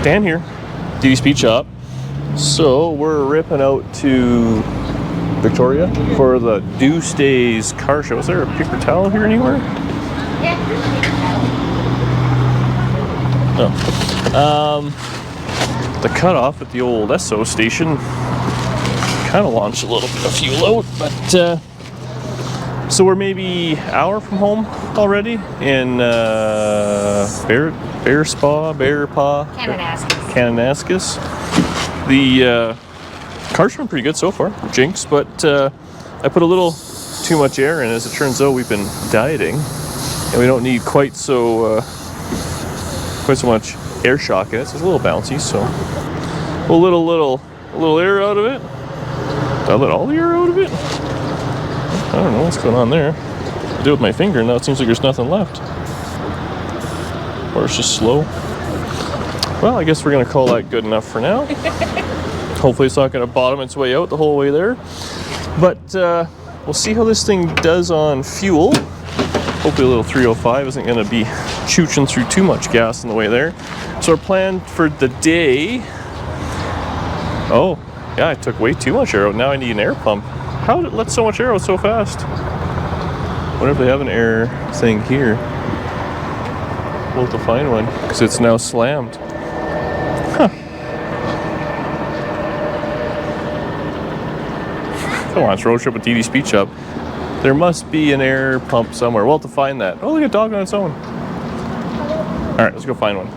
Dan here, DD Speed Shop. So we're ripping out to Victoria for the Deuce Days car show. Is there a paper towel here anywhere? Yeah. Oh. The cutoff at the old SO station kind of launched a little bit of fuel out, but so we're maybe an hour from home already in Bear Paw, Kananaskis. The car's been pretty good so far, Jinx, but I put a little too much air in. As it turns out, we've been dieting, and we don't need quite so much air shock in it. So it's a little bouncy, so a little air out of it. Did I let all the air out of it? I don't know what's going on there. I did it with my finger, and now it seems like there's nothing left. Or it's just slow. Well, I guess we're going to call that good enough for now. Hopefully it's not going to bottom its way out the whole way there. But we'll see how this thing does on fuel. Hopefully a little 305 isn't going to be chooching through too much gas on the way there. So our plan for the day... Oh, yeah, I took way too much air out. Now I need an air pump. How did it let so much air out so fast? I wonder if they have an air thing here. We'll have to find one, because it's now slammed. Huh. Come on, it's road trip with DD Speed Shop. There must be an air pump somewhere. We'll have to find that. Oh, look at a dog on its own. All right, let's go find one.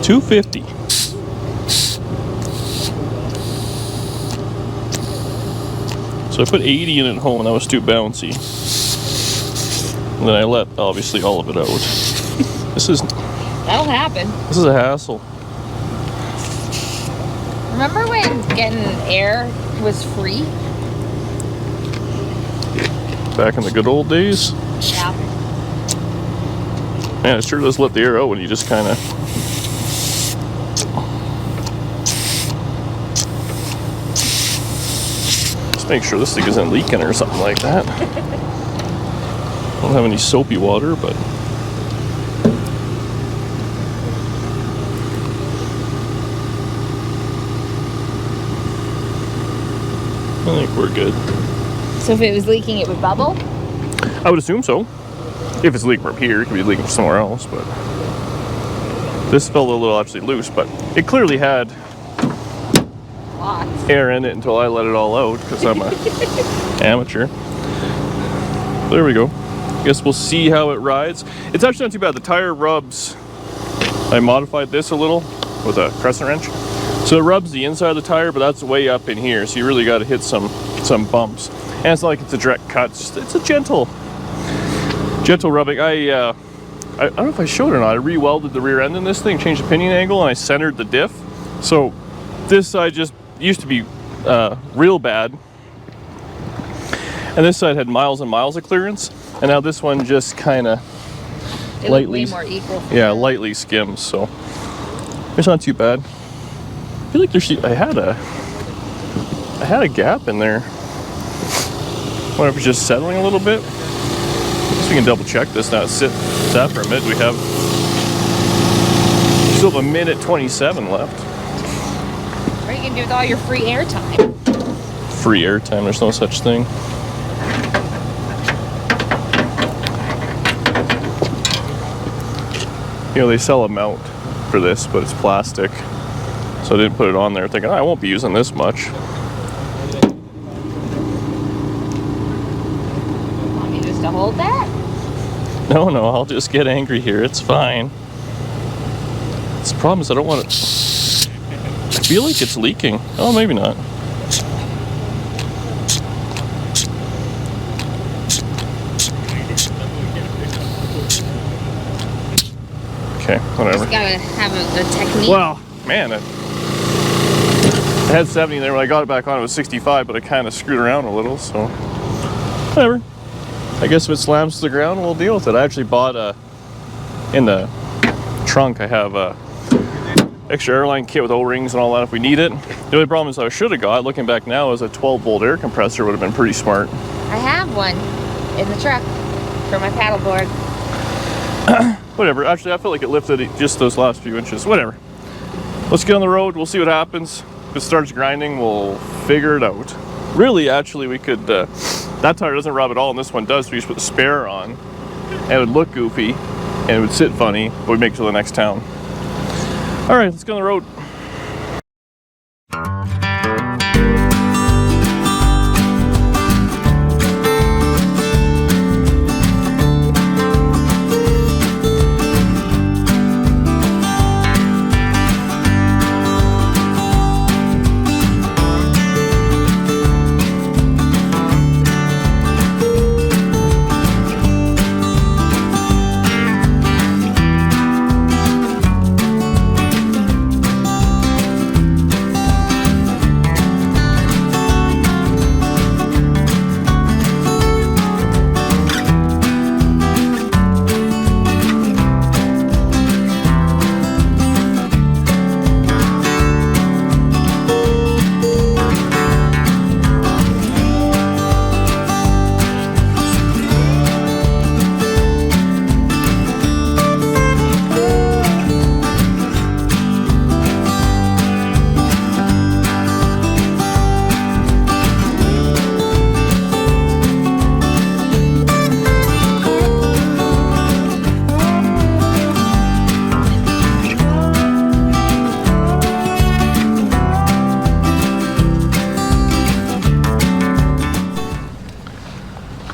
$2.50. So I put 80 in at home, and that was too bouncy. And then I let, obviously, all of it out. That'll happen. This is a hassle. Remember when getting air was free? Back in the good old days? Yeah. Man, it sure does let the air out when you just kind of... Just make sure this thing isn't leaking or something like that. I don't have any soapy water, but... I think we're good. So if it was leaking, it would bubble? I would assume so. If it's leaking from here, it could be leaking from somewhere else, but... This felt a little actually loose, but it clearly had Lots. air in it until I let it all out, because I'm a amateur. There we go. Guess we'll see how it rides. It's actually not too bad. The tire rubs... I modified this a little with a crescent wrench. So it rubs the inside of the tire, but that's way up in here, so you really got to hit some bumps. And it's not like it's a direct cut. It's a gentle rubbing. I don't know if I showed it or not. I re-welded the rear end in this thing, changed the pinion angle, and I centered the diff. So this side just used to be real bad, and this side had miles and miles of clearance, and now this one just kind of lightly, way more equal. Yeah, lightly skims. So it's not too bad. I feel like I had a gap in there. Wonder if it's just settling a little bit. I guess we can double check this now. It's sat for a minute. We still have a minute 27 left. What are you gonna do with all your free air time? Free air time, there's no such thing. You know, they sell a mount for this, but it's plastic. So I didn't put it on there thinking, oh, I won't be using this much. Want me just to hold that? No, I'll just get angry here. It's fine. The problem is I don't want it... I feel like it's leaking. Oh, maybe not. Okay, whatever. Just gotta have a technique. Well, man, it had 70 there. When I got it back on, it was 65, but I kind of screwed around a little, so whatever. I guess if it slams to the ground, we'll deal with it. I actually bought in the trunk, I have a extra airline kit with O-rings and all that if we need it. The only problem is I should have got, looking back now, is a 12-volt air compressor would have been pretty smart. I have one in the truck for my paddleboard. whatever. Actually, I felt like it lifted just those last few inches. Whatever. Let's get on the road. We'll see what happens. If it starts grinding, we'll figure it out. Really, actually, we could, that tire doesn't rub at all, and this one does, so we just put the spare on, and it would look goofy, and it would sit funny, but we'd make it to the next town. All right, let's get on the road.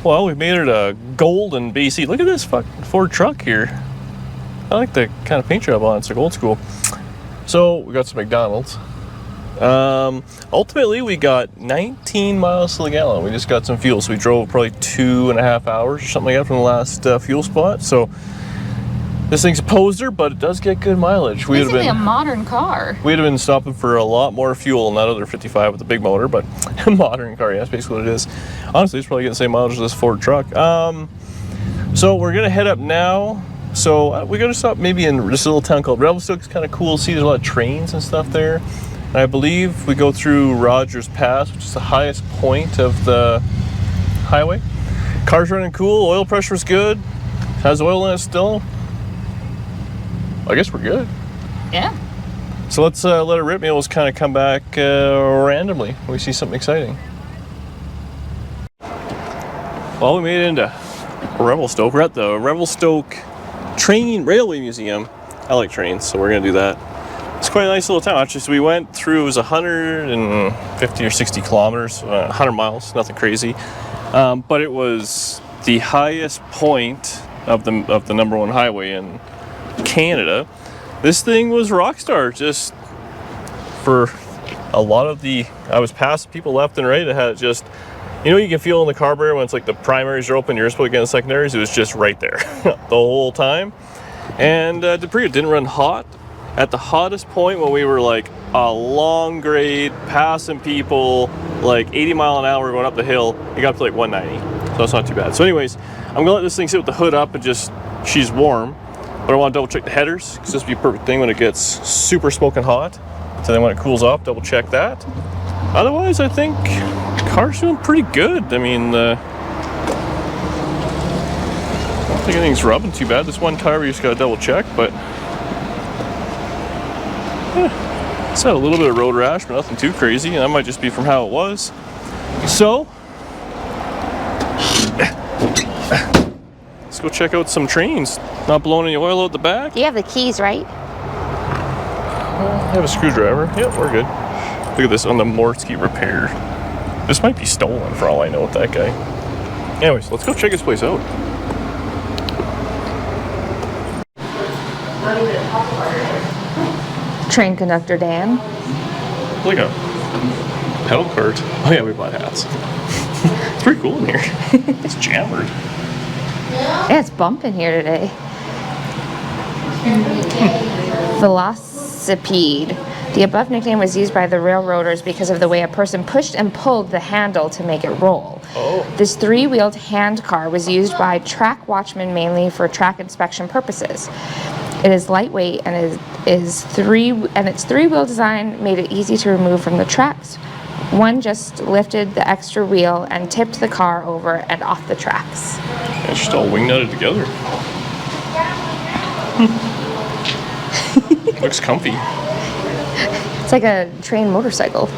Well, we made it a golden BC. Look at this fucking Ford truck here. I like the kind of paint job on it. It's like old school. So we got some McDonald's. Ultimately, we got 19 miles to the gallon. We just got some fuel, so we drove probably 2.5 hours or something like that from the last fuel spot. So this thing's a poser, but it does get good mileage. It's basically a modern car. We'd have been stopping for a lot more fuel than that other 55 with the big motor, but a modern car, yeah, that's basically what it is. Honestly, it's probably getting the same mileage as this Ford truck. So we're gonna head up now. So we're gonna stop maybe in this little town called Revelstoke. It's kind of cool to see. There's a lot of trains and stuff there. And I believe we go through Rogers Pass, which is the highest point of the highway. Car's running cool. Oil pressure's good. Has oil in it still. I guess we're good. Yeah. So let's let it rip. Maybe we'll just kind of come back randomly when we see something exciting. Well, we made it into Revelstoke. We're at the Revelstoke Train Railway Museum. I like trains, so we're gonna do that. It's quite a nice little town, actually. So we went through, it was 150 or 60 kilometers, 100 miles, nothing crazy. But it was the highest point of the #1 highway in Canada. This thing was rockstar. Just for a lot of I was passing people left and right. It had just, you know, you can feel in the carburetor when it's like the primaries are open, you're supposed to get in the secondaries. It was just right there the whole time. And did pretty good. Didn't run hot. At the hottest point when we were like a long grade, passing people, like 80 mile an hour going up the hill, it got up to like 190. So it's not too bad. So anyways, I'm gonna let this thing sit with the hood up and just, she's warm. But I want to double check the headers, because this would be a perfect thing when it gets super smoking hot. So then when it cools off, double check that. Otherwise, I think the car's doing pretty good. I mean, I don't think anything's rubbing too bad. This one tire we just got to double check, but it's had a little bit of road rash, but nothing too crazy. And that might just be from how it was. So let's go check out some trains. Not blowing any oil out the back. You have the keys, right? I have a screwdriver. Yep, we're good. Look at this on the Mortsky repair. This might be stolen for all I know with that guy. Anyways, let's go check this place out. Train conductor Dan. Like a pedal cart. Oh yeah, we bought hats. It's pretty cool in here. It's jammered. Yeah, it's bumping here today. Velocipede. The above nickname was used by the railroaders because of the way a person pushed and pulled the handle to make it roll. Oh. This three-wheeled hand car was used by track watchmen mainly for track inspection purposes. It is lightweight and its three-wheel design made it easy to remove from the tracks. One just lifted the extra wheel and tipped the car over and off the tracks. It's just all wing nutted together. Looks comfy. It's like a train motorcycle.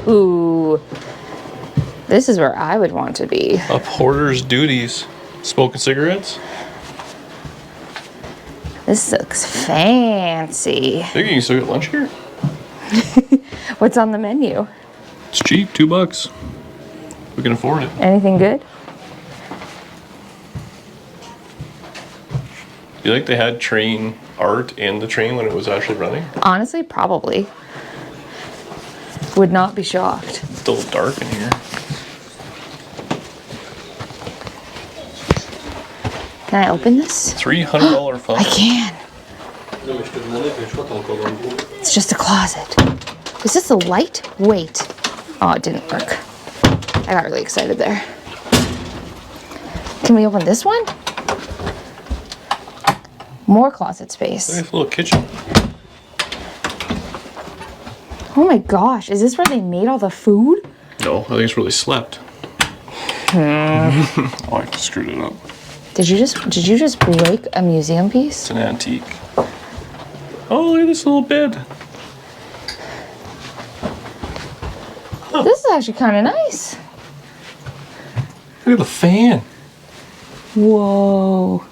Ooh. This is where I would want to be. A porter's duties. Smoking cigarettes? This looks fancy. I think you can still get lunch here. What's on the menu? It's cheap, $2. We can afford it. Anything good? Do you think they had train art in the train when it was actually running? Honestly, probably. Would not be shocked. It's a little dark in here. Can I open this? $300 phone. I can. It's just a closet. Is this a lightweight? Oh, it didn't work. I got really excited there. Can we open this one? More closet space. Nice little kitchen. Oh my gosh, is this where they made all the food? No, I think it's where they slept. Oh, I screwed it up. Did you just break a museum piece? It's an antique. Oh, look at this little bed. Huh. This is actually kind of nice. Look at the fan. Whoa.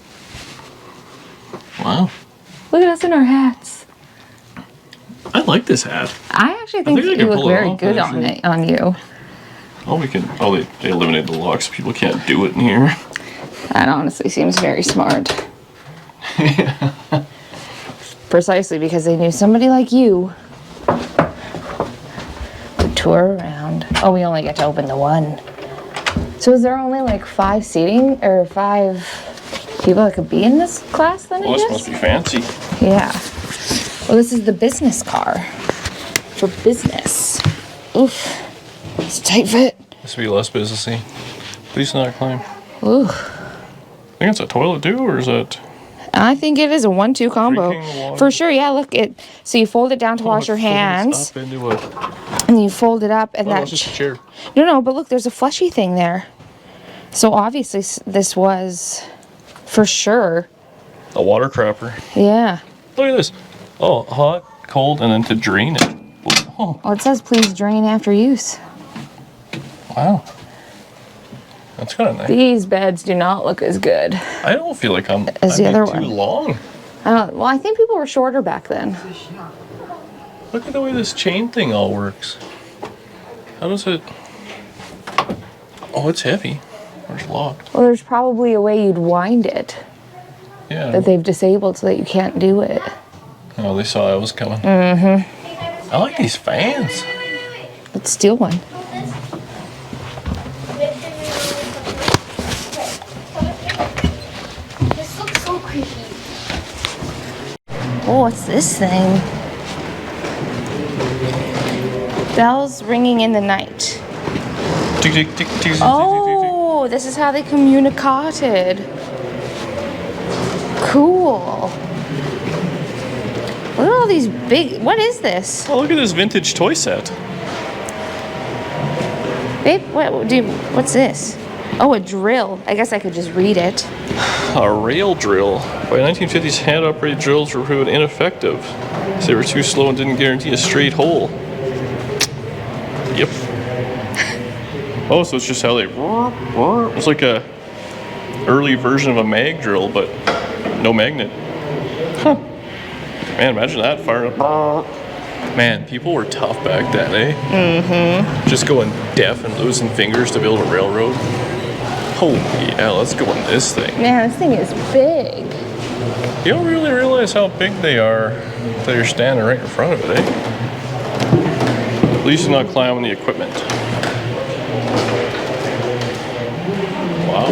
Wow. Look at us in our hats. I like this hat. I actually think I you can look pull it very off, good actually. on you. Oh, we can. Oh, they eliminated the locks. People can't do it in here. That honestly seems very smart. Precisely because they knew somebody like you would tour around. Oh, we only get to open the one. So is there only like 5 seating or 5 people that could be in this class then, Well, I this guess? must be fancy. Yeah. Well, this is the business car for business. Oof. It's a tight fit. This would be less businessy. Please not climb. Ooh. I think it's a toilet too, or is that? I think it is a 1-2 combo. Drinking water. For sure, yeah, look, so you fold it down to wash your hands, Up into a, and you fold it up, and oh, that... it's just a chair. No, but look, there's a flushy thing there. So obviously this was, for sure... A water crapper. Yeah. Look at this. Oh, hot, cold, and then to drain it. Oh, Well, it says please drain after use. wow. That's kind of nice. These beds do not look as good. I don't feel like I'm As the other too one. long. Well, I think people were shorter back then. Look at the way this chain thing all works. How does it... Oh, it's heavy. Or it's locked. Well, there's probably a way you'd wind it Yeah. that they've disabled so that you can't do it. Oh, they saw I was coming. Mm-hmm. I like these fans. Let's steal one. This looks so creepy. Oh, what's this thing? Bells ringing in the night. Tick, tick, tick, tick, tick, tick, tick, Oh, this is how they communicated. Cool. Look at all these big... What is this? tick. Oh, look at this vintage toy set. Babe, what's this? Oh, a drill. I guess I could just read it. A rail drill. By 1950s, hand-operated drills were proven ineffective. So they were too slow and didn't guarantee a straight hole. Yep. Oh, so it's just how they... It's like a early version of a mag drill, but no magnet. Huh. Man, imagine that firing up. Man, people were tough back then, eh? Mm-hmm. Just going deaf and losing fingers to build a railroad. Holy hell, let's go in this thing. Man, this thing is big. You don't really realize how big they are until you're standing right in front of it, eh? At least you're not climbing the equipment. Wow.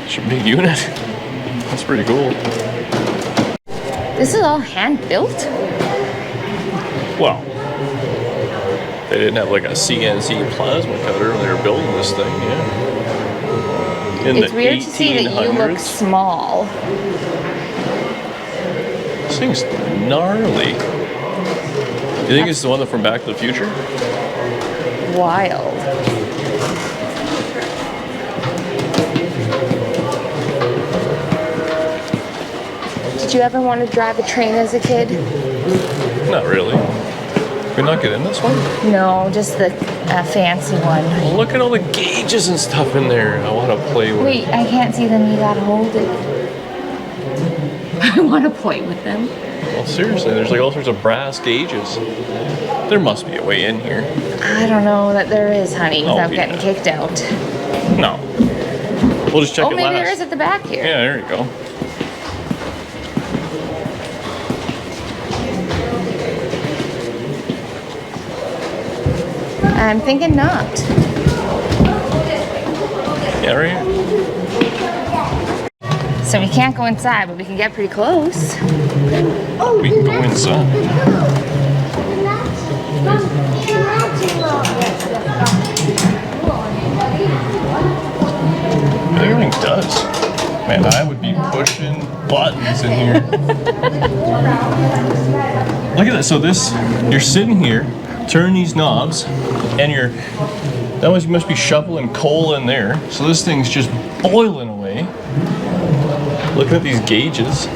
It's a big unit. That's pretty cool. This is all hand-built? Well, they didn't have like a CNC plasma cutter when they were building this thing, yeah. In It's the weird to see that you look 1800s. small. This thing's gnarly. You think it's the one from Back to the Future? Wild. you ever want to drive a train as a kid? Not really. Can we not get in this one? No, just the fancy one. Well, look at all the gauges and stuff in there. I want to play with. Wait, I can't see them. You gotta hold it. I want to play with them. Well, seriously, there's like all sorts of brass gauges. There must be a way in here. I don't know that there is, honey, without yeah. getting kicked out. No. We'll just check it last. Maybe there is at the back here. Yeah, there you go. I'm thinking not. Yeah, right here. So we can't go inside, but we can get pretty close. We can go inside. Everything does. Man, I would be pushing buttons in here. Look at that. So this, you're sitting here, turn these knobs, and you must be shoveling coal in there. So this thing's just boiling away. Looking at these gauges.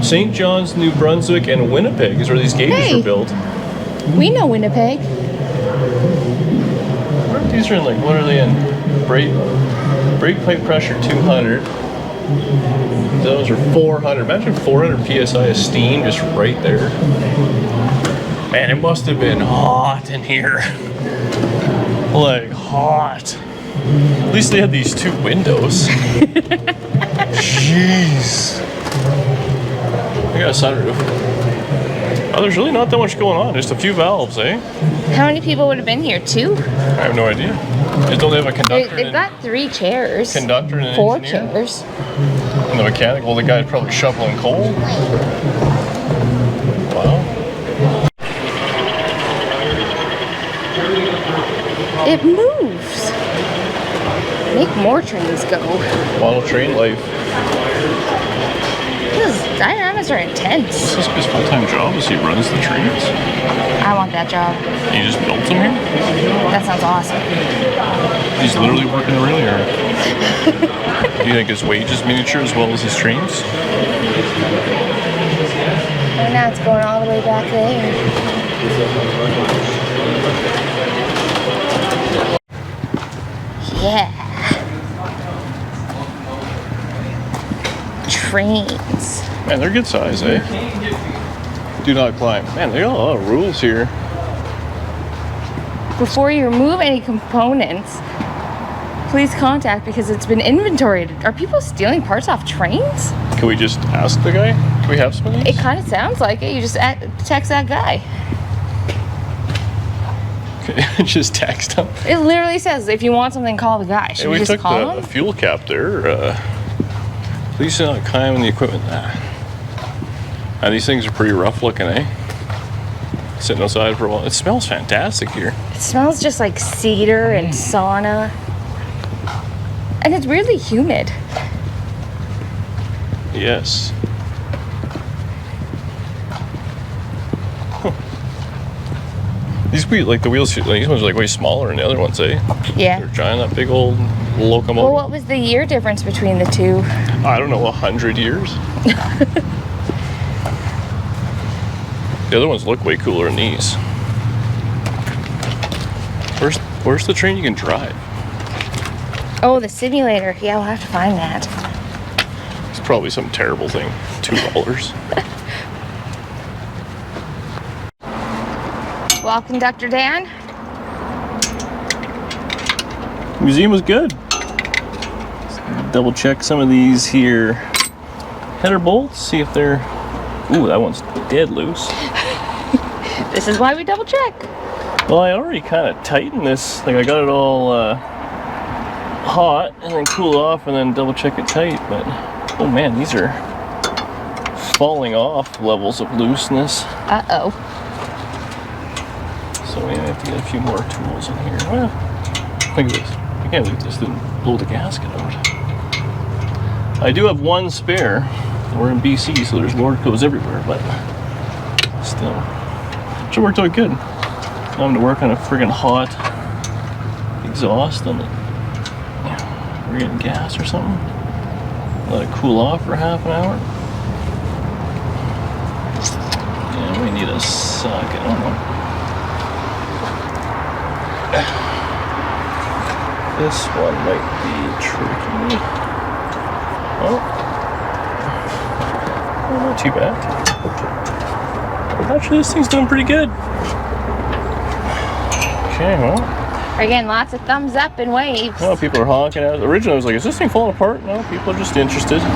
St. John's, New Brunswick, and Winnipeg is where these gauges were built. We know Winnipeg. These are in what are they in? Brake pipe pressure 200. Those are 400. Imagine 400 psi of steam just right there. Man, it must have been hot in here. Like hot. At least they had these 2 windows. Jeez. I got a sunroof. Oh, there's really not that much going on. Just a few valves, eh? How many people would have been here? 2? I have no idea. Just don't they have a conductor? They've got 3 chairs. Conductor and an 4 engineer? chairs. And the mechanic? Well, the guy's probably shoveling coal. Wow. It moves. Make more trains go. Model train life. These dynamics are intense. This is his full-time job as he runs the trains. I want that job. He just built them here? That sounds awesome. He's literally working really hard. Do you think his wage is miniature as well as his trains? And now it's going all the way back there. Yeah. Trains. Man, they're good size, eh? Do not climb. Man, they got a lot of rules here. Before you remove any components, please contact because it's been inventoried. Are people stealing parts off trains? Can we just ask the guy? Can we have some of these? It kind of sounds like it. You just text that guy. Okay, just text him. It literally says, if you want something, call the guy. Should we just took call the him? fuel cap there. Please do not climb in the equipment. These things are pretty rough looking, eh? Sitting outside for a while. It smells fantastic here. It smells just like cedar and sauna. And it's weirdly humid. Yes. Huh. These the wheels, these ones are like way smaller than the other ones, eh? Yeah. They're giant, that big old locomotive. Well, what was the year difference between the 2? I don't know, 100 years. The other ones look way cooler than these. Where's the train you can drive? Oh, the simulator. Yeah, we'll have to find that. It's probably some terrible thing. $2. Well, Conductor Dan. Museum was good. Double check some of these here header bolts, see if they're... Ooh, that one's dead loose. This is why we double check. Well, I already kind of tightened this. I got it all hot and then cooled off and then double check it tight. But, oh man, these are falling off levels of looseness. Uh-oh. So we have to get a few more tools in here. Well, look at this. I can't believe this didn't blow the gasket out. I do have one spare. We're in BC, so there's water goes everywhere, but still. It worked out good. Time to work on a friggin' hot exhaust on it. Yeah, we're getting gas or something. Let it cool off for half an hour. And we need a socket. Oh no. This one might be tricky. Oh, not too bad. Actually, this thing's doing pretty good. Okay, well. We're getting lots of thumbs up and waves. Well, people are honking at it. Originally, I was like, is this thing falling apart? No, people are just interested. I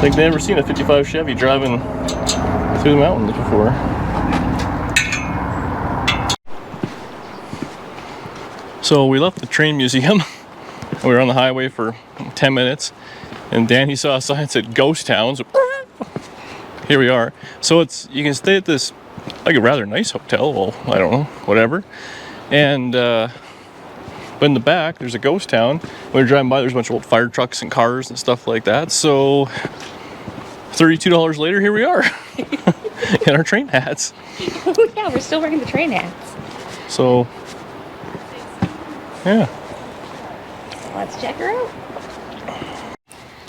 think they've never seen a 55 Chevy driving through the mountains before. So we left the train museum. We were on the highway for 10 minutes, and Danny saw a sign that said ghost towns. Here we are. So it's, you can stay at this, like, a rather nice hotel. Well, I don't know, whatever. And but in the back there's a ghost town. When we were driving by, there's a bunch of old fire trucks and cars and stuff like that. So $32 later, here we are in our train hats. Yeah, we're still wearing the train hats. So yeah, let's check her out.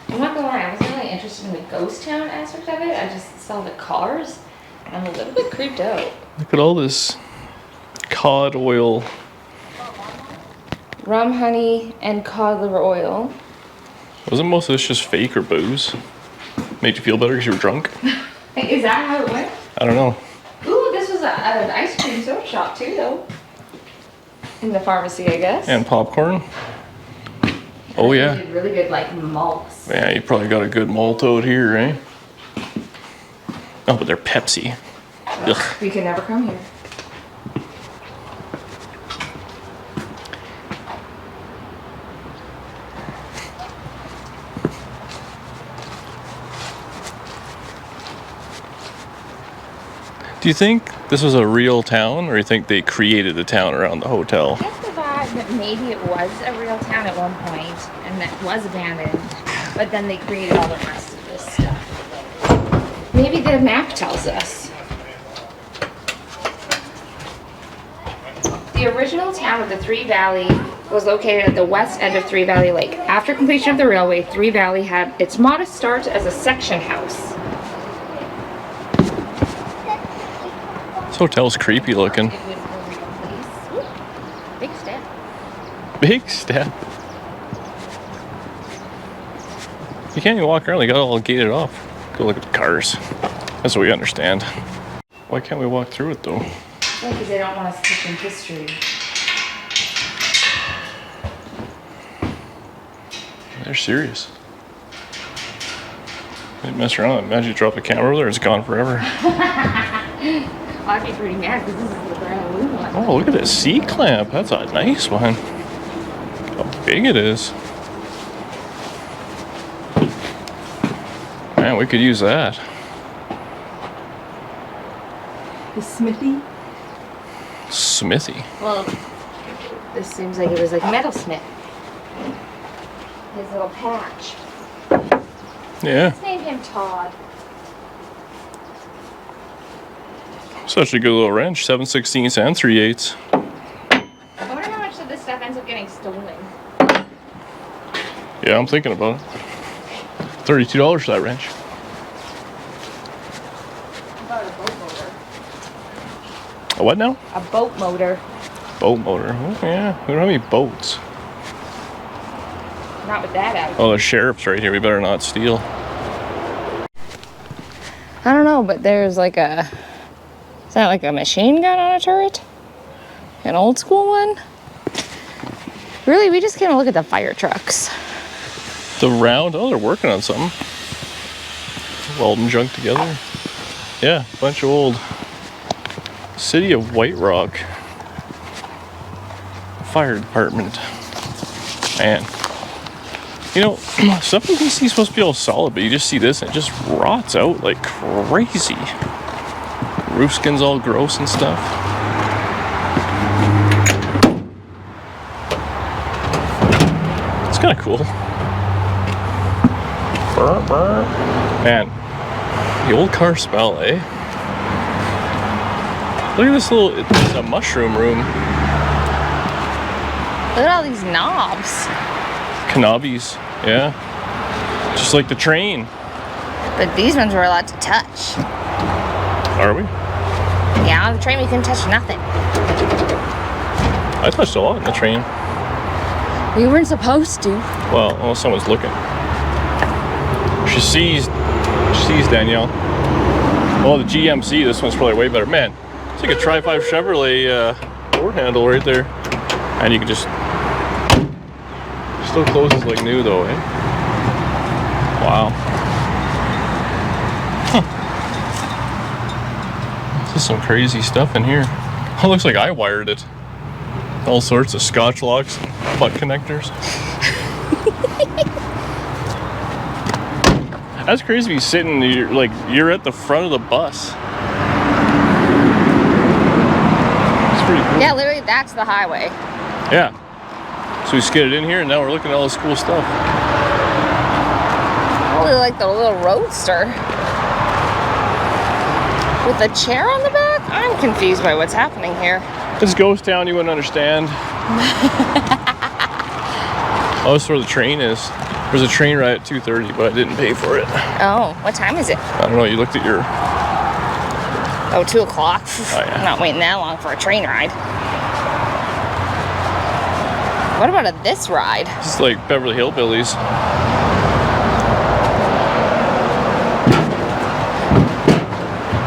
I'm not gonna lie, I wasn't really interested in the ghost town aspect of it. I just saw the cars and I'm a little bit creeped out. Look at all this cod oil. Rum, honey, and cod liver oil. Wasn't most of this just fake or booze? Made you feel better because you were drunk? Is that how it went? I don't know. Ooh, this was an ice cream soda shop too, though. In the pharmacy, I guess. And popcorn. Oh yeah. They did really good, like, malts. Yeah, you probably got a good malt out here, eh? Oh, but they're Pepsi. Ugh. We can never come here. Do you think this was a real town, or do you think they created the town around the hotel? I get the vibe that maybe it was a real town at one point, and that was abandoned, but then they created all the rest of this stuff. Maybe the map tells us. The original town of the Three Valley was located at the west end of Three Valley Lake. After completion of the railway, Three Valley had its modest start as a section house. This hotel's creepy looking. It was a real place. Ooh, big step. Big step. You can't even walk around, they got it all gated off. Go look at the cars. That's what we understand. Why can't we walk through it though? Because they don't want us teaching history. They're serious. They mess around. Imagine you drop the camera over there, it's gone forever. I'd be pretty mad because this is the brand new one. Oh, look at this C-clamp. That's a nice one. How big it is. Man, we could use that. The smithy? Smithy. Well, this seems like it was like metalsmith. His little patch. Yeah. Let's name him Todd. Such a good little wrench. 7/16 and 3/8. I wonder how much of this stuff ends up getting stolen. Yeah, I'm thinking about it. $32 for that wrench. About a boat motor. A what now? A boat motor. Boat motor. Oh, yeah. We don't have any boats. Not with that out. Oh, the sheriff's right here. We better not steal. I don't know, but there's like a... Is that like a machine gun on a turret? An old school one? Really, we just came to look at the fire trucks. The round. Oh, they're working on something. Welding junk together. Yeah, a bunch of old City of White Rock fire department. Man. You know, stuff in BC is supposed to be all solid, but you just see this and it just rots out like crazy. Roof skin's all gross and stuff. It's kind of cool. Burr, burr. Man, the old car smell, eh? Look at this little, it's a mushroom room. Look at all these knobs. Knobbies. Yeah. Just like the train. But these ones we're allowed to touch. Are we? Yeah, on the train we can touch nothing. I touched a lot in the train. We weren't supposed to. Well, unless someone's looking. She sees Danielle. Well, the GMC, this one's probably way better. Man, it's like a Tri-5 Chevrolet door handle right there. And you can just... Still closes like new though, eh? Wow. Huh. This is some crazy stuff in here. It looks like I wired it. All sorts of Scotch locks, butt connectors. That's crazy to be sitting, you're at the front of the bus. It's pretty cool. Yeah, literally that's the highway. Yeah. So we skidded in here and now we're looking at all this cool stuff. I really like the little roadster. With a chair on the back? I'm confused by what's happening here. It's ghost town, you wouldn't understand. Oh, this is where the train is. There's a train ride at 2:30, but I didn't pay for it. Oh, what time is it? I don't know, you looked at your... Oh, 2 o'clock. Oh, yeah. I'm not waiting that long for a train ride. What about this ride? This is like Beverly Hillbillies.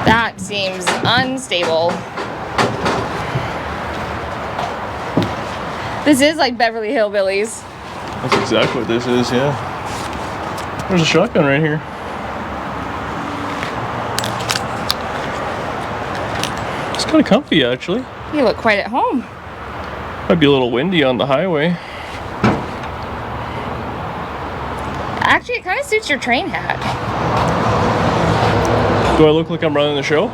That seems unstable. This is like Beverly Hillbillies. That's exactly what this is, yeah. There's a shotgun right here. It's kind of comfy, actually. You look quite at home. Might be a little windy on the highway. Actually, it kind of suits your train hat. Do I look like I'm running the show?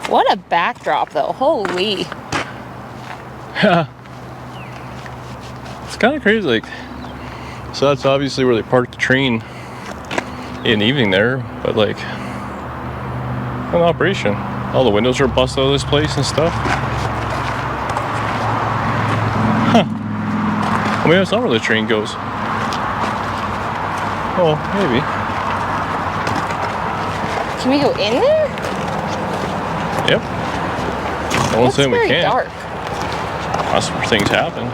What a backdrop, though. Holy. Yeah. It's kind of crazy. Like, so that's obviously where they parked the train in the evening there, but like, an operation. All the windows are busted out of this place and stuff. Huh. Well, maybe that's not where the train goes. Oh, maybe. Can we go in there? Yep. I won't say we very can't. dark. That's where things happen.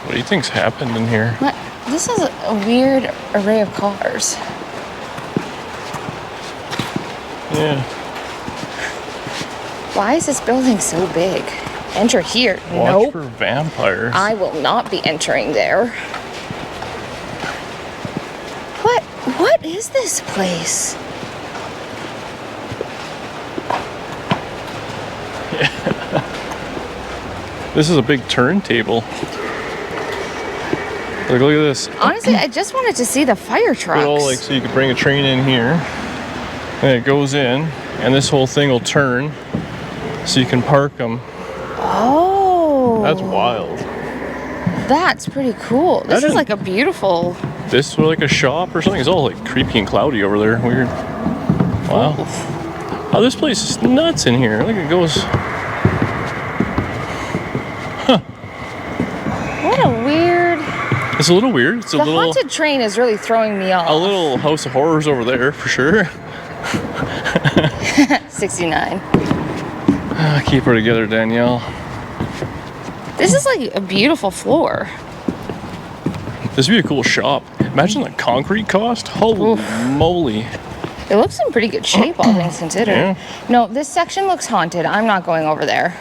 What do you think's happened in here? What? This is a weird array of cars. Yeah. Why is this building so big? Enter here. Watch Nope. for vampires. I will not be entering there. What is this place? This is a big turntable. Look at this. Honestly, I just wanted to see the fire trucks. All, like, so you could bring a train in here, and it goes in, and this whole thing will turn, so you can park them. Oh. That's wild. That's pretty cool. This is like a beautiful... This was like a shop or something. It's all like creepy and cloudy over there. Weird. Wow. Oh, this place is nuts in here. Look, it goes. Huh. What a weird... It's a little weird. It's a The little. haunted train is really throwing me off. A little House of Horrors over there for sure. 69. Keep her together, Danielle. This is like a beautiful floor. This would be a cool shop. Imagine the concrete cost. Holy moly. It looks in pretty good shape, all things considered. Yeah. No, this section looks haunted. I'm not going over there.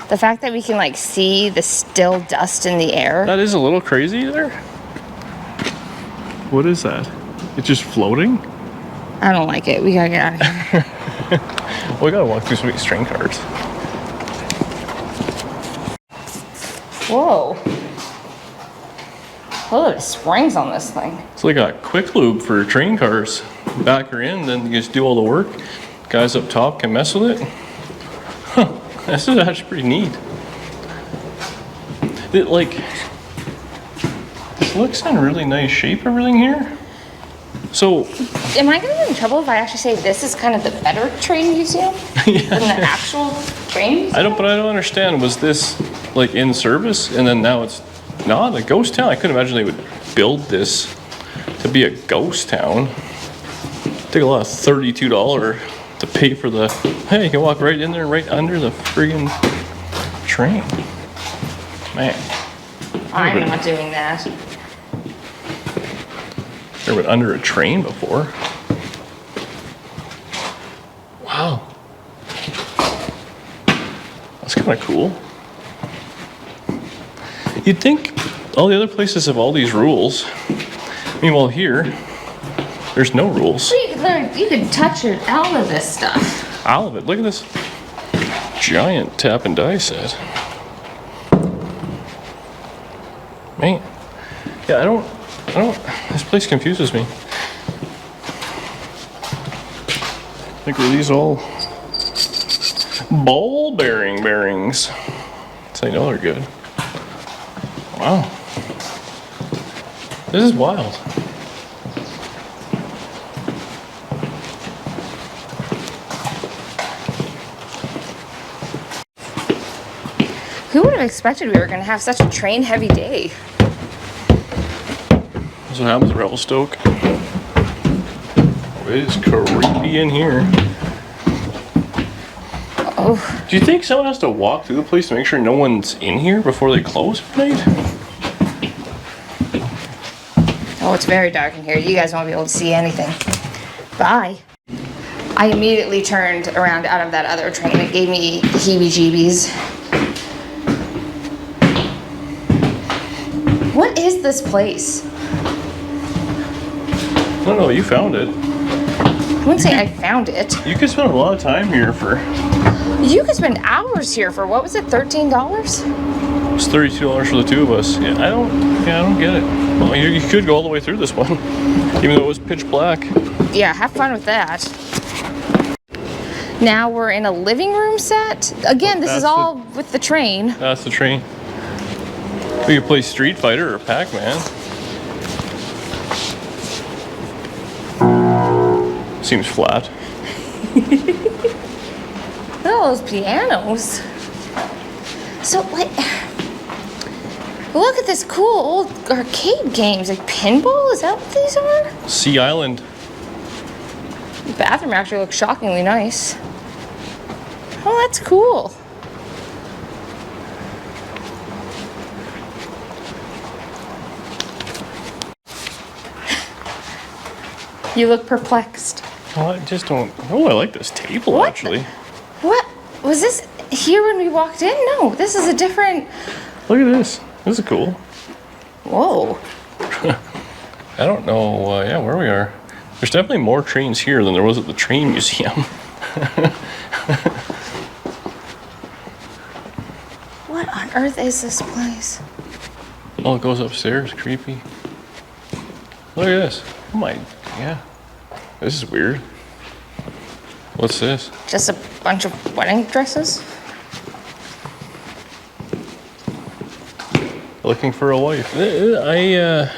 The fact that we can like see the still dust in the air. That is a little crazy there. What is that? It's just floating? I don't like it. We gotta get out of here. Well, we gotta walk through some of these train cars. Whoa. Look at the springs on this thing. It's like a quick lube for train cars. Back her in, then you just do all the work. Guys up top can mess with it. Huh, this is actually pretty neat. It like, this looks in really nice shape, everything here. So, am I going to get in trouble if I actually say this is kind of the better train museum than the actual train museum? but I don't understand. Was this like in service and then now it's not a ghost town? I couldn't imagine they would build this to be a ghost town. Take a lot of $32 to pay for the, hey, you can walk right in there, right under the friggin' train. Man. I'm not doing that. Never been under a train before. Wow. That's kind of cool. You'd think all the other places have all these rules. Meanwhile here, there's no rules. Well, you could learn, you could touch all of this stuff. All of it. Look at this giant tap and die set. Man. Yeah, I don't, this place confuses me. Like, were these all ball bearing bearings? So I know they're good. Wow. This is wild. Who would have expected we were going to have such a train heavy day? That's what happens at Revelstoke. It is creepy in here. Oh. Do you think someone has to walk through the place to make sure no one's in here before they close at night? Oh, it's very dark in here. You guys won't be able to see anything. Bye. I immediately turned around out of that other train. It gave me heebie-jeebies. What is this place? I don't know, you found it. I wouldn't say I found it. You could spend a lot of time here for... You could spend hours here for, what was it, $13? It's $32 for the two of us. Yeah, I don't get it. Well, you could go all the way through this one, even though it was pitch black. Yeah, have fun with that. Now we're in a living room set. Again, this is all with the train. That's the train. We could play Street Fighter or Pac-Man. Seems flat. Look at all those pianos. So, like, look at this cool old arcade games. Like pinball? Is that what these are? Sea Island. The bathroom actually looks shockingly nice. Oh, that's cool. You look perplexed. Well, I just don't... Oh, I like this table, What actually. What? Was this here when we walked in? No, this is a different... Look at this. This is cool. Whoa. I don't know, yeah, where we are. There's definitely more trains here than there was at the train museum. What on earth is this place? Oh, it goes upstairs. Creepy. Look at this. Oh my... Yeah. This is weird. What's this? Just a bunch of wedding dresses? Looking for a wife. Yeah,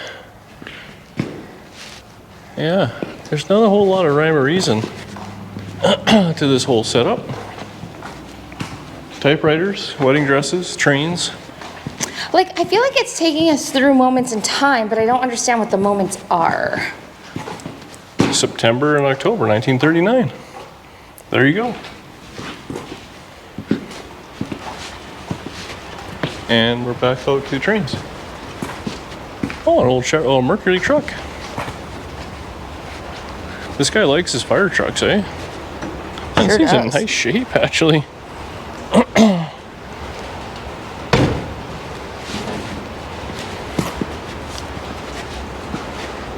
there's not a whole lot of rhyme or reason to this whole setup. Typewriters, wedding dresses, trains. Like, I feel like it's taking us through moments in time, but I don't understand what the moments are. September and October 1939. There you go. And we're back out to the trains. Oh, an old Mercury truck. This guy likes his fire trucks, eh? It seems in nice shape, actually.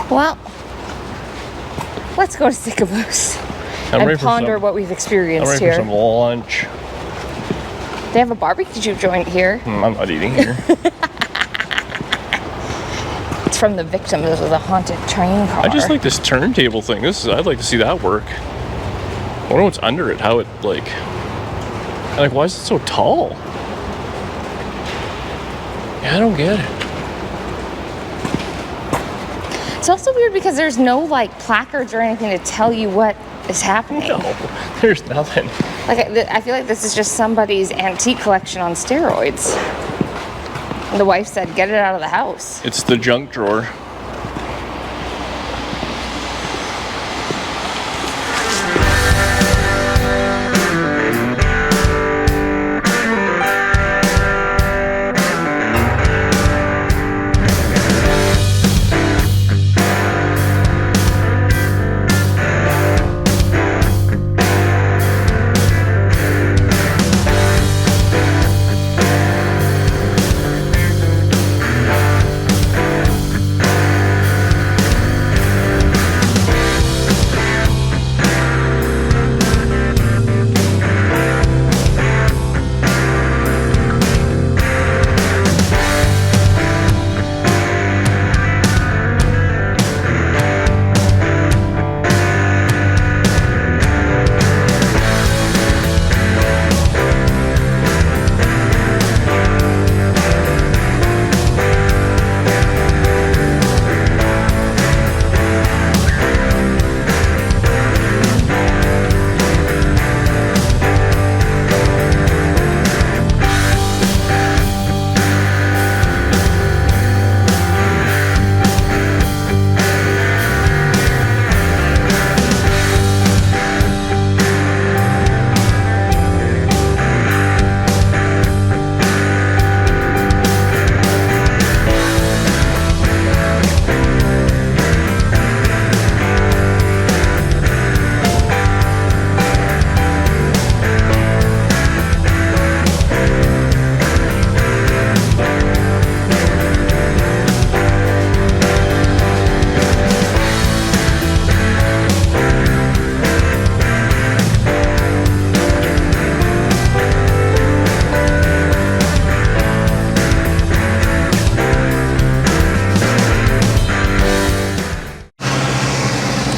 Well, let's go to Sycamores and ponder what we've experienced here. I'm ready for some lunch. They have a barbecue joint here. I'm not eating here. It's from the victims of the haunted train car. I just like this turntable thing. I'd like to see that work. wonder what's under it, how it like why is it so tall? Yeah, I don't get it. It's also weird because there's no like placards or anything to tell you what is happening. No, there's nothing. Like I feel like this is just somebody's antique collection on steroids. And the wife said, "Get it out of the house." It's the junk drawer.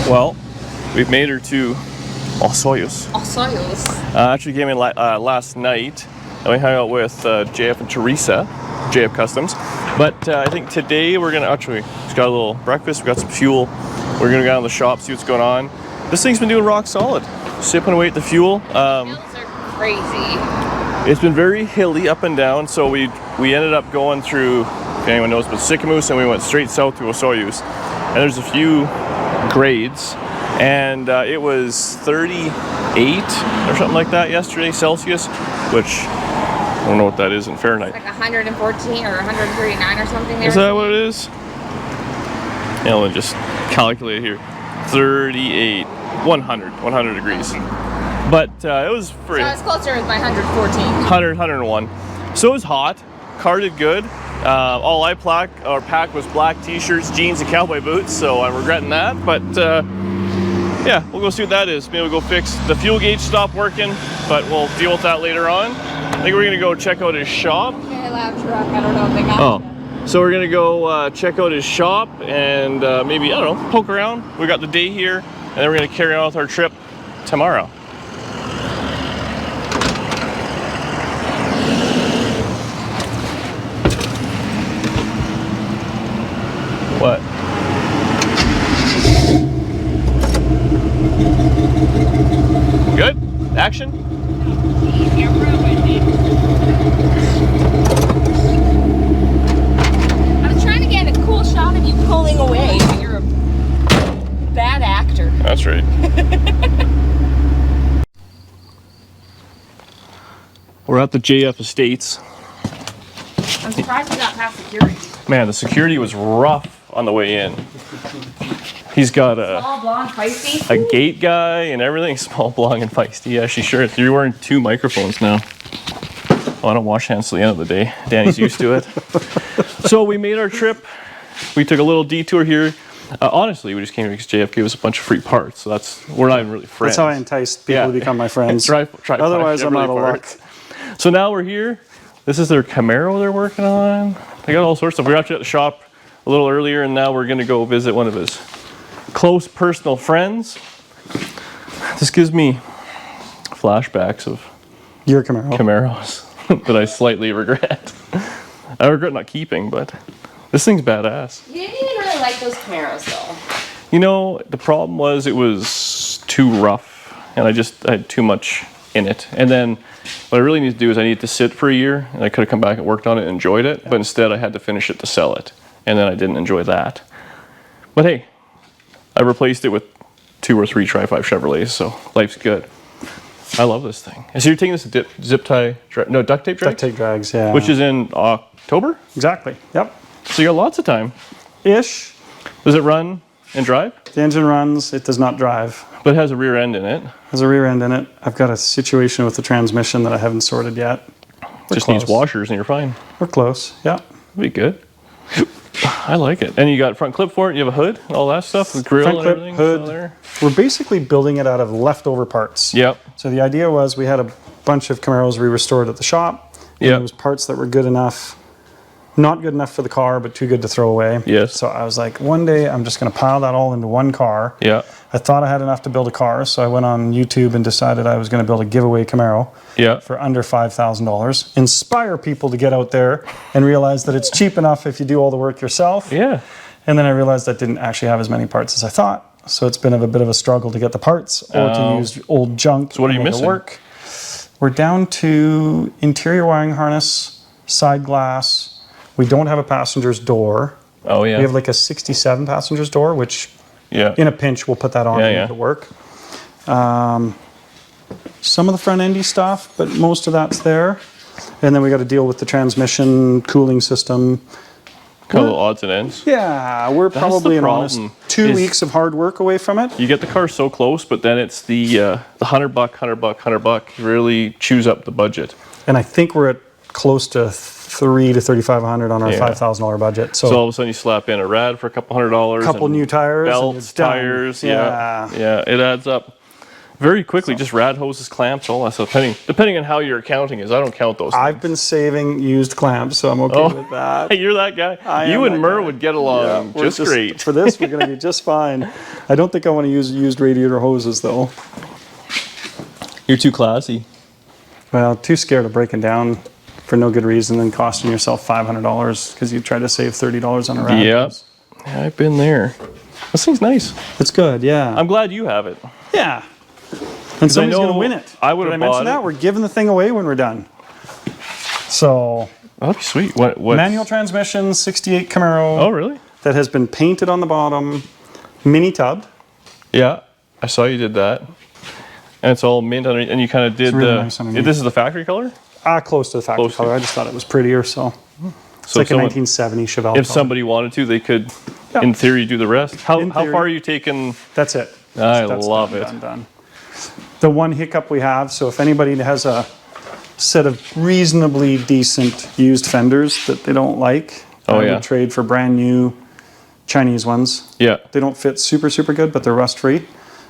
Well, we've made her to Osoyoos. Osoyoos. Actually came in last night, and we hung out with JF and Teresa, JF Customs. But I think today we're gonna actually just got a little breakfast. We got some fuel. We're gonna go down to the shop, see what's going on. This thing's been doing rock solid, sipping away at the fuel. Hills are crazy. It's been very hilly up and down, so we ended up going through, if anyone knows, but Sycamoose, and we went straight south to Osoyoos. And there's a few grades, and it was 38 or something like that yesterday Celsius, which I don't know what that is in Fahrenheit. Like 114 or 139 or something there. Is that what it is? Yeah, let me just calculate it here. 38, 100 degrees. But it was pretty. So it's closer by 114. 100, 101. So it was hot. Car did good. All I packed was black t-shirts, jeans, and cowboy boots, so I'm regretting that. But yeah, we'll go see what that is. Maybe we'll go fix the fuel gauge stopped working, but we'll deal with that later on. I think we're gonna go check out his shop. Okay, loud truck. I don't know if they got Oh, so we're gonna go check out his shop and maybe, I don't know, poke around. We got the day here, and then we're gonna carry on with our trip tomorrow. What? Good? Action? I was trying to get a cool shot of you pulling away, but you're a bad actor. That's right. We're at the JF Estates. I'm surprised we got past security. Man, the security was rough on the way in. He's got Small, blonde, feisty. a gate guy and everything. Small, blonde, and feisty. Yeah, she sure is. You're wearing 2 microphones now. Oh, I don't wash hands till the end of the day. Danny's used to it. So we made our trip. We took a little detour here. Honestly, we just came here because JF gave us a bunch of free parts. So we're not even really friends. That's how I enticed people to become my friends. Otherwise, I'm out of luck. So now we're here. This is their Camaro they're working on. They got all sorts of stuff. We were actually at the shop a little earlier, and now we're going to go visit one of his close personal friends. This gives me flashbacks of Your Camaro. Camaros that I slightly regret. I regret not keeping, but this thing's badass. You didn't even really like those Camaros though. You know, the problem was it was too rough, and I had too much in it. And then what I really need to do is I need to sit for a year, and I could have come back and worked on it and enjoyed it, but instead I had to finish it to sell it, and then I didn't enjoy that. But hey, I replaced it with 2 or 3 Tri-5 Chevrolets, so life's good. I love this thing. So you're taking this to duct tape drag? Duct tape drags, yeah. Which is in October? Exactly, yep. So you got lots of time. Ish. Does it run and drive? The engine runs, it does not drive. But it has a rear end in it. Has a rear end in it. I've got a situation with the transmission that I haven't sorted yet. Just needs washers and you're fine. We're close, yeah. Be good. I like it. And you got front clip for it, you have a hood, all that stuff, the grill front and clip, everything. hood. There. We're basically building it out of leftover parts. Yep. So the idea was we had a bunch of Camaros we restored at the shop. And Yep. There was parts that were good enough, not good enough for the car, but too good to throw away. Yes. So I was like, one day I'm just going to pile that all into one car. Yeah. I thought I had enough to build a car, so I went on YouTube and decided I was going to build a giveaway Camaro Yeah. for under $5,000. Inspire people to get out there and realize that it's cheap enough if you do all the work yourself. Yeah. And then I realized I didn't actually have as many parts as I thought. So it's been a bit of a struggle to get the parts or to use old junk. So what are you to make it missing? Work. We're down to interior wiring harness, side glass. We don't have a passenger's door. Oh, yeah. We have like a 67 passenger's door, which Yeah. in a pinch we'll put that on and Yeah. make it work. Some of the front endy stuff, but most of that's there. And then we got to deal with the transmission, cooling system. Couple of odds and ends. Yeah, we're That's probably the an honest problem, 2 is- weeks of hard work away from it. You get the car so close, but then it's the $100 really chews up the budget. And I think we're at close to $3,000 to $3,500 on our Yeah. $5,000 budget. So all of a sudden you slap in a rad for a couple $100. Couple and new tires and belts, it's done. tires. Yeah. Yeah, it adds up very quickly. Just rad hoses, clamps, all that stuff. Depending on how your accounting is. I don't count those I've things. been saving used clamps, so I'm okay with that. Hey, you're that guy. I You am and that Murr guy. would get along We're just great. For this, we're going to be just fine. I don't think I want to use used radiator hoses, though. You're too classy. Well, too scared of breaking down for no good reason and costing yourself $500 because you try to save $30 on a rad. Yep. Yeah, I've been there. This thing's nice. It's good, yeah. I'm glad you have it. Yeah. And somebody's know going to win it. I would Did have I mention bought it. that? We're giving the thing away when we're done. So, That'd be sweet. What? manual transmission, 68 Camaro. Oh, really? That has been painted on the bottom. Mini tub. Yeah, I saw you did that. And it's all mint underneath, and you kind of did really the. nice underneath. This is the factory color. Close to the factory Close to- color. I just thought it was prettier, so. It's So like a someone- 1970 Chevy. If somebody wanted to, they could, Yeah. in theory, do the rest. How In far theory. are you taking? That's it. I That's love done, it. Done. The one hiccup we have, so if anybody has a set of reasonably decent used fenders that they don't like, Oh, I yeah. would trade for brand new Chinese ones. Yeah. They don't fit super, super good, but they're rust free.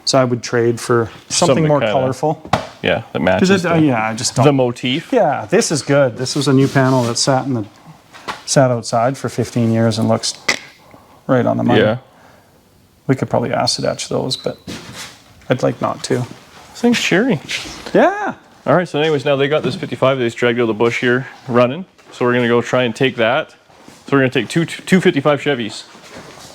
So I would trade for something Something more kinda- colorful. Yeah, that matches Yeah, I just don't. the motif. Yeah, this is good. This was a new panel that sat outside for 15 years and looks right on the money. Yeah. We could probably acid etch those, but I'd like not to. This thing's cheery. Yeah. All right, so anyways, now they got this 55 they just dragged out of the bush here running. So we're going to go try and take that. So we're going to take two 55 Chevys.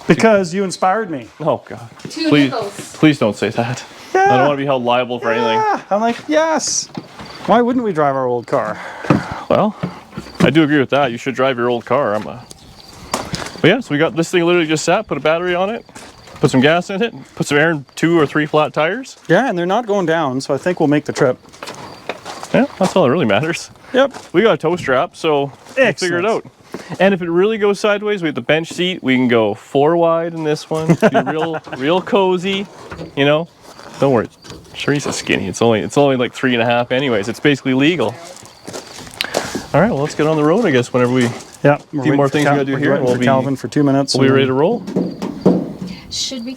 Because you inspired me. Oh, God. Two Please, nickels. please don't say that. Yeah. I don't want to be held liable for anything. Yeah. I'm like, yes. Why wouldn't we drive our old car? Well, I do agree with that. You should drive your old car. But yeah, so we got this thing literally just sat, put a battery on it, put some gas in it, put some air in 2 or 3 flat tires. Yeah, and they're not going down, so I think we'll make the trip. Yeah, that's all that really matters. Yep. We got a tow strap, so we'll figure it out. And if it really goes sideways, we have the bench seat. We can go 4 wide in this one. Be real cozy, you know. Don't worry, Sheree's skinny. It's only like 3.5 anyways. It's basically legal. All right, well, let's get on the road, I guess, whenever we Yeah. a few more things we gotta do here. We'll Calvin for 2 minutes. we'll be and ready then- to roll. Should we?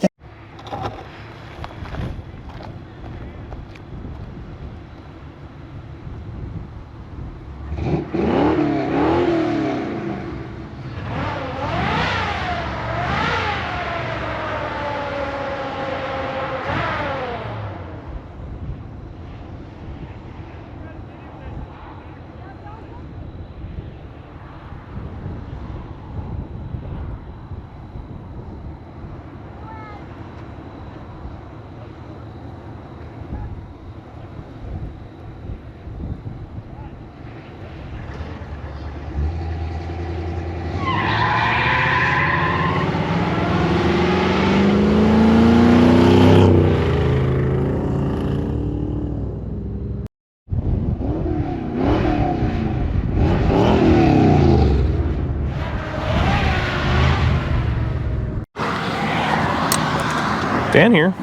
Dan here,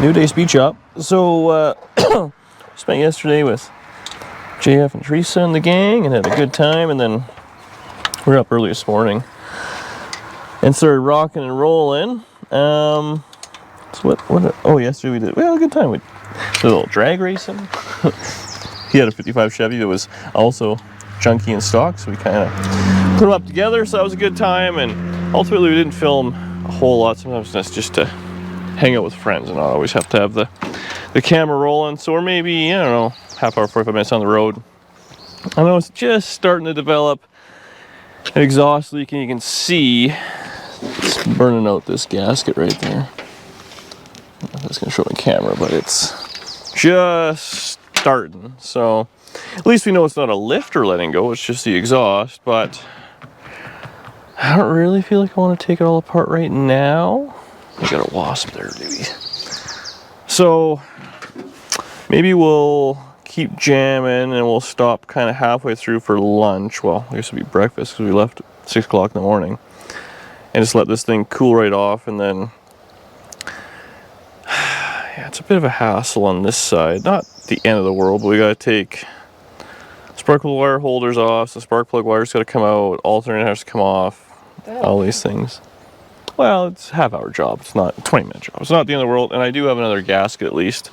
New Day Speed Shop. So, spent yesterday with JF and Teresa and the gang and had a good time, and then we were up early this morning and started rocking and rolling. So oh, yesterday we had a good time. We did a little drag racing. He had a 55 Chevy that was also junky in stock, so we kind of put them up together, so that was a good time. And ultimately we didn't film a whole lot. Sometimes that's just to hang out with friends and not always have to have the camera rolling. So we're maybe, I don't know, half hour, 45 minutes on the road. I know it's just starting to develop an exhaust leak, and you can see it's burning out this gasket right there. I don't know if that's going to show on camera, but it's just starting. So at least we know it's not a lifter letting go, it's just the exhaust. But I don't really feel like I want to take it all apart right now. I got a wasp there, maybe. So maybe we'll keep jamming and we'll stop kind of halfway through for lunch. Well, I guess it'll be breakfast because we left at 6 o'clock in the morning. And just let this thing cool right off, and then yeah, it's a bit of a hassle on this side. Not the end of the world, but we gotta take sparkle wire holders off, so spark plug wire's gotta come out, alternator has to come off, all these things. Well, it's a half-hour job. It's not a 20-minute job. It's not the end of the world, and I do have another gasket at least.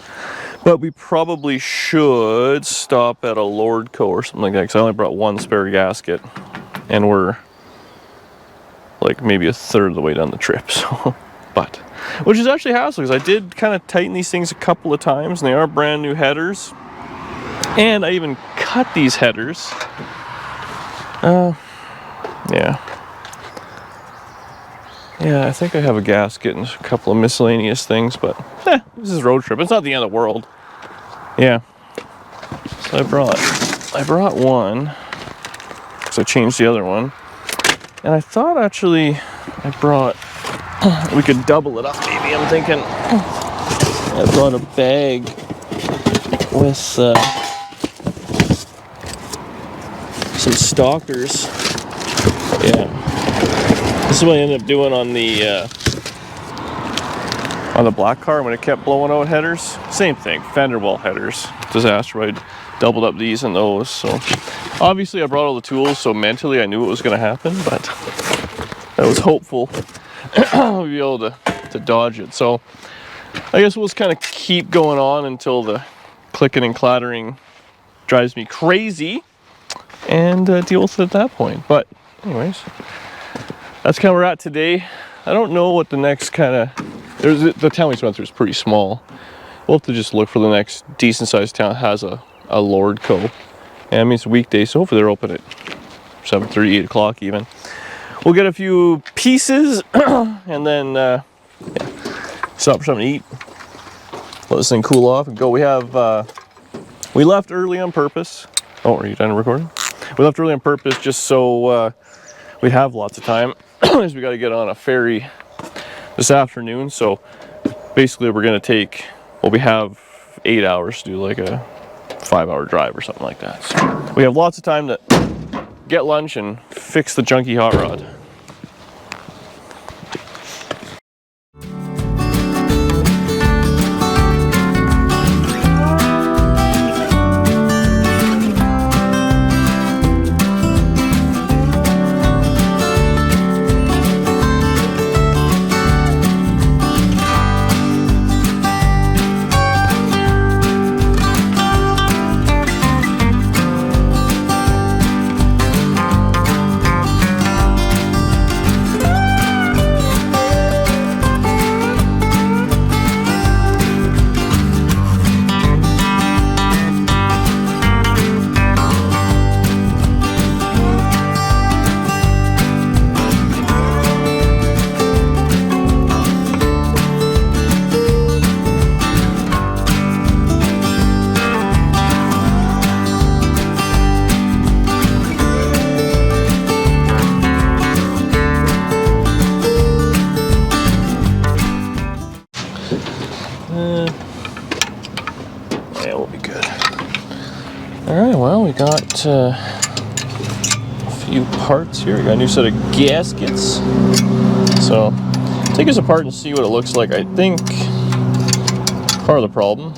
But we probably should stop at a Lordco or something like that, because I only brought one spare gasket, and we're like maybe a third of the way down the trip. So, but which is actually hassle, because I did kind of tighten these things a couple of times, and they are brand new headers. And I even cut these headers. Yeah, I think I have a gasket and a couple of miscellaneous things, but this is a road trip. It's not the end of the world. Yeah. So I brought one, because I changed the other one. And I thought actually we could double it up maybe. I'm thinking I brought a bag with some stalkers. Yeah. This is what I ended up doing on the black car when it kept blowing out headers. Same thing, fender well headers. Disaster. I doubled up these and those. So obviously I brought all the tools, so mentally I knew it was going to happen, but I was hopeful we'd be able to dodge it. So I guess we'll just kind of keep going on until the clicking and clattering drives me crazy, and deal with it at that point. But anyways, that's kind of where we're at today. I don't know what the next kind of... the town we went through is pretty small. We'll have to just look for the next decent sized town that has a Lordco. And I mean, it's a weekday, so hopefully they're open at 7:30, 8 o'clock even. We'll get a few pieces and then stop for something to eat. Let this thing cool off and go. We left early on purpose. Oh, are you done recording? We left early on purpose just so we'd have lots of time. Because we got to get on a ferry this afternoon. So basically we're going to take, well, we have 8 hours to do like a 5-hour drive or something like that. So we have lots of time to get lunch and fix the junky hot rod. Yeah, we'll be good. Alright, well, we got a few parts here. We got a new set of gaskets. So, take this apart and see what it looks like. I think part of the problem,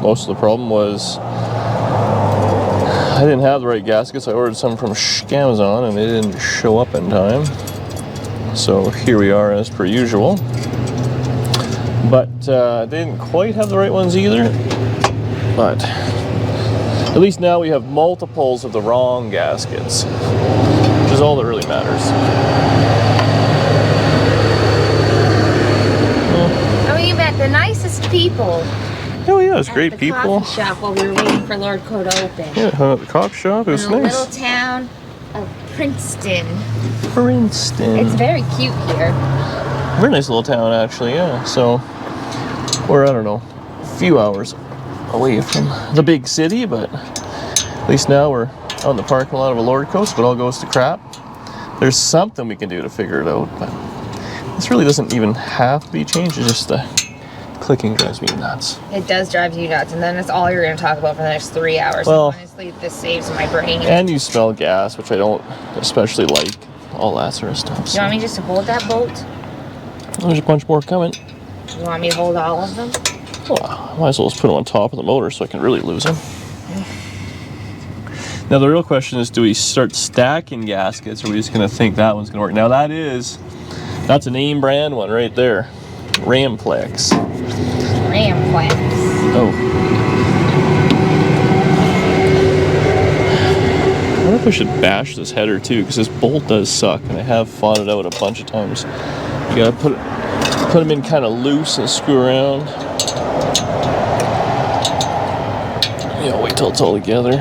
most of the problem was I didn't have the right gaskets. I ordered some from Amazon and they didn't show up in time. So here we are as per usual. But they didn't quite have the right ones either. But at least now we have multiples of the wrong gaskets, which is all that really matters. Oh, you met the nicest people. Oh yeah, it's great people. At the coffee shop while we were waiting for Lord Co to open. Yeah, hung at the coffee shop. It was in the nice. little town of Princeton. Princeton. It's very cute here. Very nice little town, actually. Yeah. So we're, I don't know, a few hours away from the big city, but at least now we're out in the parking lot of a Lord Coast, but all goes to crap. There's something we can do to figure it out, but this really doesn't even have to be changed. It's just the clicking drives me nuts. It does drive you nuts, and then that's all you're going to talk about for the next 3 hours. Well, honestly, this saves my brain. And you smell gas, which I don't especially like. All that sort of stuff. Do you want me just to hold that bolt? There's a bunch more coming. You want me to hold all of them? Well, I might as well just put them on top of the motor so I can really lose them. Now the real question is, do we start stacking gaskets, or are we just going to think that one's going to work? Now that's a name brand one right there. Ramplex. Ramplex. Oh. I wonder if I should bash this header too, because this bolt does suck, and I have fought it out a bunch of times. You gotta put them in kind of loose and screw around. Yeah, wait till it's all together.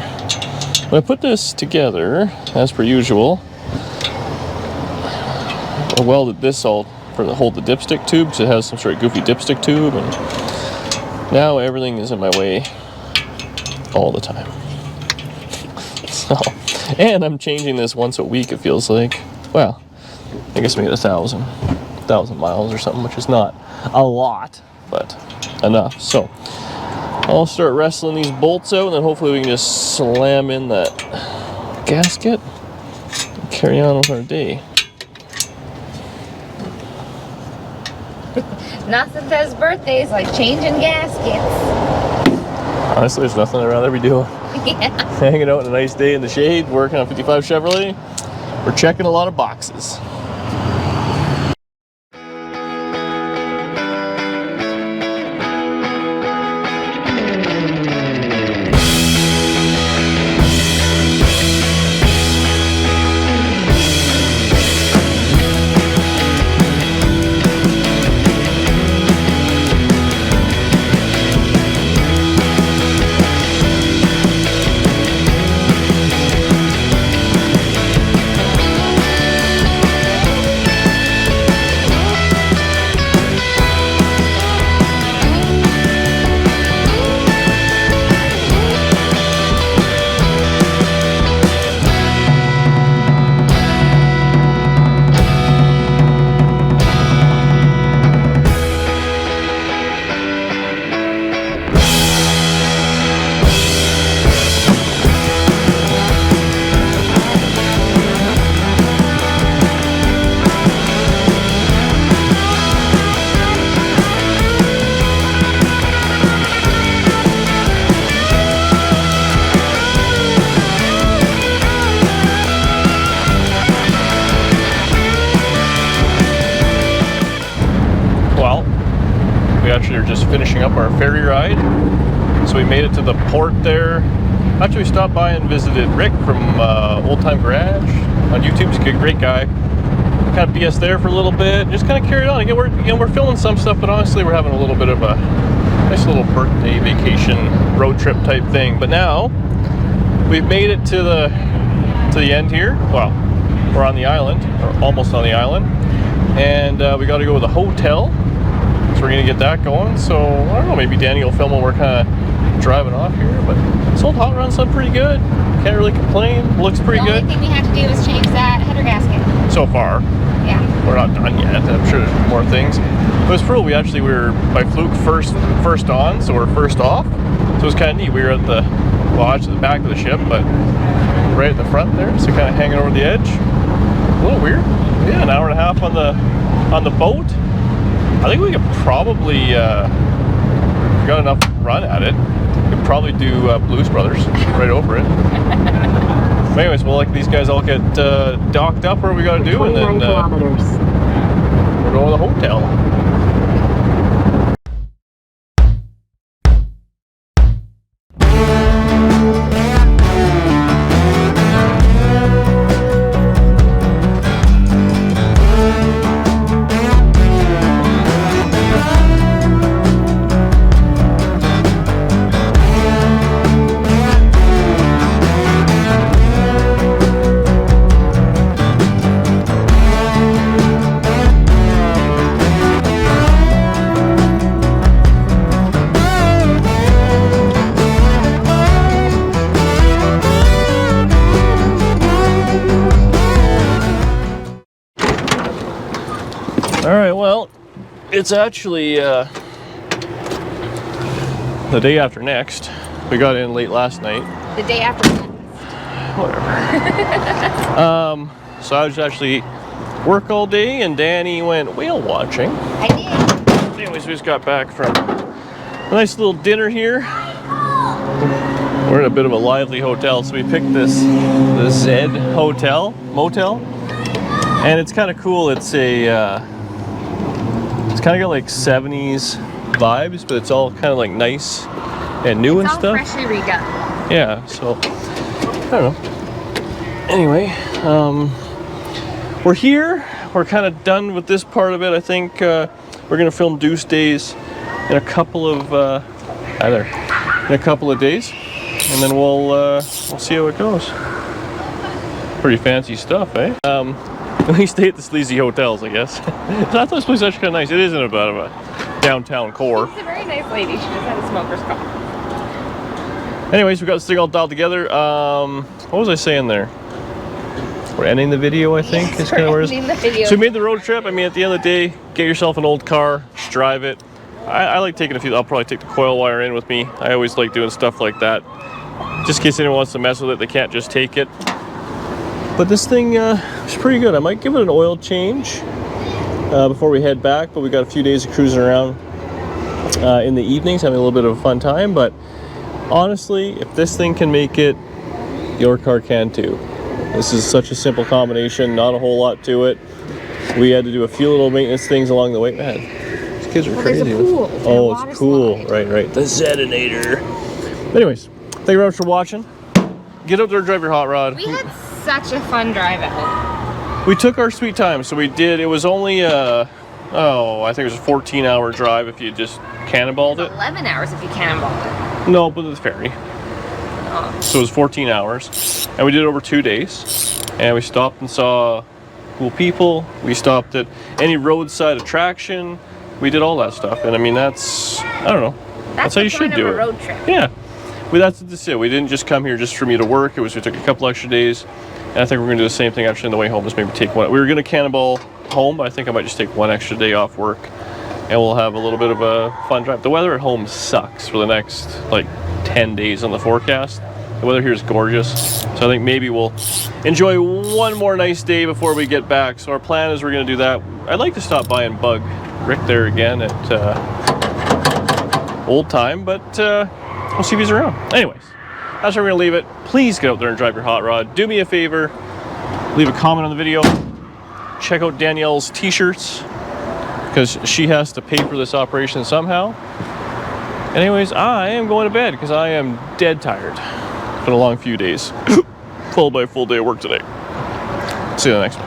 When I put this together, as per usual, I welded this all to hold the dipstick tube, because it has some sort of goofy dipstick tube, and now everything is in my way all the time. So, and I'm changing this once a week, it feels like. Well, I guess we get 1,000 miles or something, which is not a lot, but enough. So I'll start wrestling these bolts out, and then hopefully we can just slam in that gasket and carry on with our day. Nothing says birthdays like changing gaskets. Honestly, there's nothing I'd rather be doing. Yeah. Hanging out on a nice day in the shade, working on 55 Chevrolet. We're checking a lot of boxes. Actually are just finishing up our ferry ride, so we made it to the port there. Actually, we stopped by and visited Rick from Old Time Garage on YouTube. He's a great guy. Kind of BS there for a little bit, just kind of carried on. Again, we're filming some stuff, but honestly we're having a little bit of a nice little birthday vacation road trip type thing. But now we've made it to the end here. Well, we're on the island, or almost on the island, and we got to go to the hotel. So we're gonna get that going. So I don't know, maybe Danny will film when we're kind of driving off here. But this old hot run's done pretty good. Can't really complain. Looks pretty good. The only thing we have to do is change that header gasket. So far. Yeah. We're not done yet. I'm sure there's more things. It was cool. We were by fluke first on, so we're first off. So it was kind of neat. We were at the lodge at the back of the ship, but right at the front there, so kind of hanging over the edge. A little weird. Yeah, an hour and a half on the boat. I think we could probably, if we got enough run at it, we could probably do Blues Brothers right over it. But anyways, we'll let these guys all get docked up where we got to do, and then we're going to the hotel. Alright, well, it's actually the day after next. We got in late last night. The day after next. Whatever. So I was actually work all day, and Danny went whale watching. I did. Anyways, we just got back from a nice little dinner here. We're in a bit of a lively hotel, so we picked the Z motel, and it's kind of cool. It's a it's kind of got like 70s vibes, but it's all kind of like nice and new and stuff. It's all freshly redone. Yeah, so I don't know. Anyway, we're here. We're kind of done with this part of it. I think we're gonna film Deuce Days in a couple of days, and then we'll see how it goes. Pretty fancy stuff, eh? We stay at the sleazy hotels, I guess. So I thought this place was actually kind of nice. It is in a bit of a downtown core. She's a very nice lady. She just had a smoker's cup. Anyways, we got this thing all dialed together. What was I saying there? We're ending the video, I think. Yes, is kind of where ending the video. So we made the road trip. I mean, at the end of the day, get yourself an old car, just drive it. I like taking a few. I'll probably take the coil wire in with me. I always like doing stuff like that. Just in case anyone wants to mess with it, they can't just take it. But this thing is pretty good. I might give it an oil change before we head back, but we got a few days of cruising around in the evenings, having a little bit of a fun time. But honestly, if this thing can make it, your car can too. This is such a simple combination, not a whole lot to it. We had to do a few little maintenance things along the way. Man, these kids are crazy. There's a pool. Oh, it's cool. Slide. Right. The Zedinator. Anyways, thank you very much for watching. Get up there and drive your hot rod. We had such a fun drive out. We took our sweet time, so we did. It was only I think it was a 14-hour drive if you just cannonballed it. 11 hours if you cannonballed it. No, but the ferry. Oh. So it was 14 hours, and we did it over 2 days. And we stopped and saw cool people. We stopped at any roadside attraction. We did all that stuff, and I mean I don't know. That's how you should do it. Road trip. Yeah. That's it. We didn't just come here just for me to work. We took a couple extra days, and I think we're going to do the same thing actually on the way home. Just maybe take one. We were going to cannonball home, but I think I might just take one extra day off work, and we'll have a little bit of a fun drive. The weather at home sucks for the next like 10 days on the forecast. The weather here is gorgeous, so I think maybe we'll enjoy one more nice day before we get back. So our plan is we're going to do that. I'd like to stop by and bug Rick there again at Old Time, but we'll see if he's around. Anyways, that's where we're gonna leave it. Please get out there and drive your hot rod. Do me a favor, leave a comment on the video. Check out Danielle's t-shirts, because she has to pay for this operation somehow. Anyways, I am going to bed because I am dead tired. It's been a long few days, followed by a full day of work today. See you in the next one.